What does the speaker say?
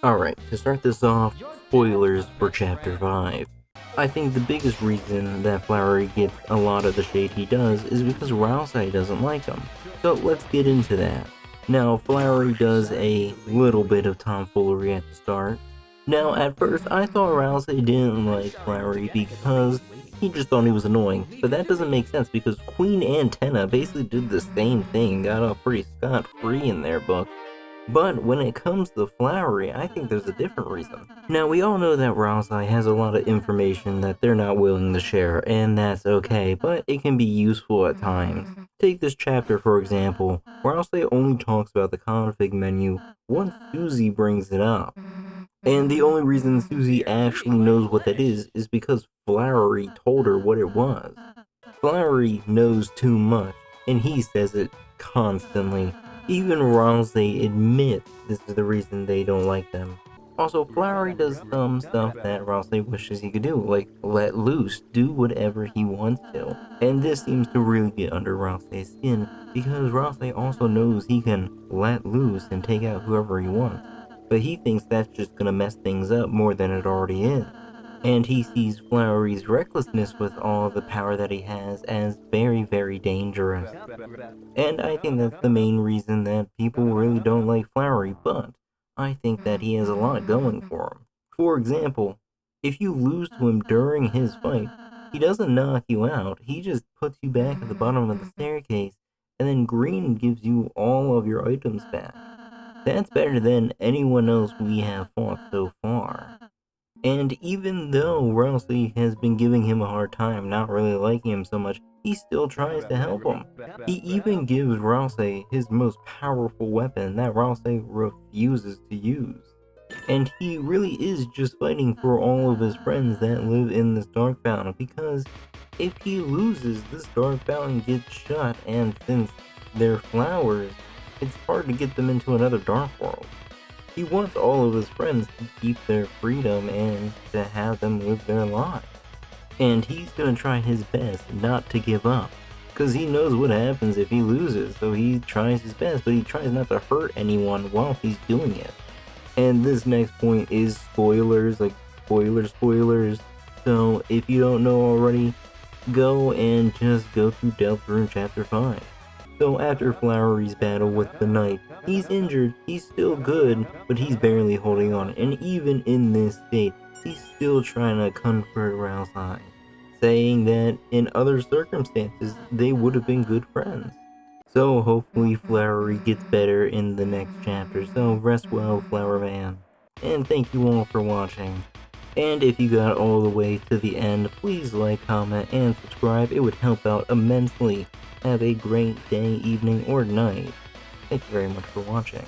Alright, to start this off, spoilers for Chapter 5. I think the biggest reason that Flowery gets a lot of the shade he does is because Rousey doesn't like him. So let's get into that. Now, Flowery does a little bit of tomfoolery at the start. Now, at first, I thought Rousey didn't like Flowery because he just thought he was annoying. But that doesn't make sense because Queen Antenna basically did the same thing and got off pretty scot-free in their book. But when it comes to Flowery, I think there's a different reason. Now, we all know that Rousey has a lot of information that they're not willing to share, and that's okay, but it can be useful at times. Take this chapter for example. Rousey only talks about the config menu once Susie brings it up. And the only reason Susie actually knows what that is because Flowery told her what it was. Flowery knows too much, and he says it constantly. Even Rousey admits this is the reason they don't like them. Also, Flowery does some stuff that Rousey wishes he could do, like let loose, do whatever he wants to. And this seems to really get under Rousey's skin, because Rousey also knows he can let loose and take out whoever he wants. But he thinks that's just gonna mess things up more than it already is. And he sees Flowery's recklessness with all the power that he has as very, very dangerous. And I think that's the main reason that people really don't like Flowery, but I think that he has a lot going for him. For example, if you lose to him during his fight, he doesn't knock you out, he just puts you back at the bottom of the staircase, and then Green gives you all of your items back. That's better than anyone else we have fought so far. And even though Rousey has been giving him a hard time, not really liking him so much, he still tries to help him. He even gives Rousey his most powerful weapon that Rousey refuses to use. And he really is just fighting for all of his friends that live in this dark fountain, because if he loses, this dark fountain gets shut, and since they're flowers, it's hard to get them into another dark world. He wants all of his friends to keep their freedom and to have them live their lives. And he's gonna try his best not to give up, because he knows what happens if he loses, so he tries his best, but he tries not to hurt anyone while he's doing it. And this next point is spoilers, like spoilers. So if you don't know already, go and just go through Deltarune Chapter 5. So after Flowery's battle with the knight, he's injured, he's still good, but he's barely holding on, and even in this state, he's still trying to comfort Rousey, saying that in other circumstances, they would have been good friends. So hopefully Flowery gets better in the next chapter, so rest well, Flower Man. And thank you all for watching. And if you got all the way to the end, please like, comment, and subscribe, it would help out immensely. Have a great day, evening, or night. Thank you very much for watching.